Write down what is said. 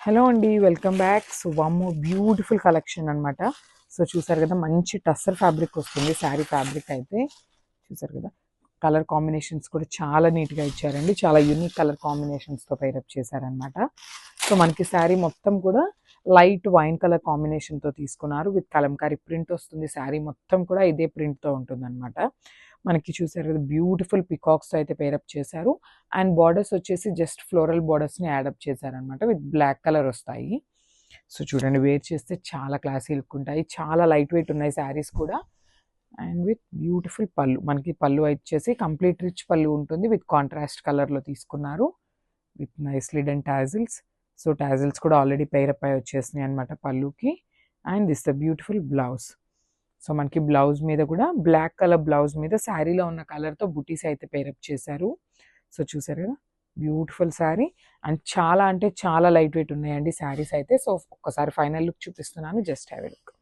Hello అండి, welcome back. So one more beautiful collection అనమాట. So చూసారు కదా, మంచి టస్సర్ ఫ్యాబ్రిక్ వస్తుంది. శారీ ఫ్యాబ్రిక్ అయితే చూసారు కదా, కలర్ కాంబినేషన్స్ కూడా చాలా నీట్గా ఇచ్చారండి. చాలా యూనిక్ కలర్ కాంబినేషన్స్తో పైరప్ చేశారనమాట. సో మనకి శారీ మొత్తం కూడా లైట్ వైన్ కలర్ కాంబినేషన్తో తీసుకున్నారు. విత్ కలంకారీ ప్రింట్ వస్తుంది. శారీ మొత్తం కూడా ఇదే ప్రింట్తో ఉంటుంది అనమాట. మనకి చూసారు కదా, బ్యూటిఫుల్ పికాక్స్తో అయితే పేరప్ చేశారు. అండ్ బార్డర్స్ వచ్చేసి జస్ట్ ఫ్లోరల్ బార్డర్స్ని యాడప్ చేశారనమాట. విత్ బ్లాక్ కలర్ వస్తాయి. సో చూడండి, వేర్ చేస్తే చాలా క్లాసీ లుక్ ఉంటాయి. చాలా లైట్ వెయిట్ ఉన్నాయి శారీస్ కూడా. అండ్ విత్ బ్యూటిఫుల్ పళ్ళు, మనకి పళ్ళు వచ్చేసి కంప్లీట్ రిచ్ పళ్ళు ఉంటుంది. విత్ కాంట్రాస్ట్ కలర్లో తీసుకున్నారు. With nicely done tassels. So tassels కూడా ఆల్రెడీ పేరప్ అయి వచ్చేసినాయి అనమాట పళ్ళుకి. And this the beautiful blouse. So మనకి బ్లౌజ్ మీద కూడా బ్లాక్ కలర్ బ్లౌజ్ మీద శారీలో ఉన్న కలర్తో బుటీస్ అయితే పేరప్ చేశారు. సో చూసారు కదా, బ్యూటిఫుల్ శారీ. అండ్ చాలా అంటే చాలా లైట్ వెయిట్ ఉన్నాయండి శారీస్ అయితే. సో ఒక్కసారి ఫైనల్ లుక్ చూపిస్తున్నాను, జస్ట్ హ్యావ్ ఎ లుక్.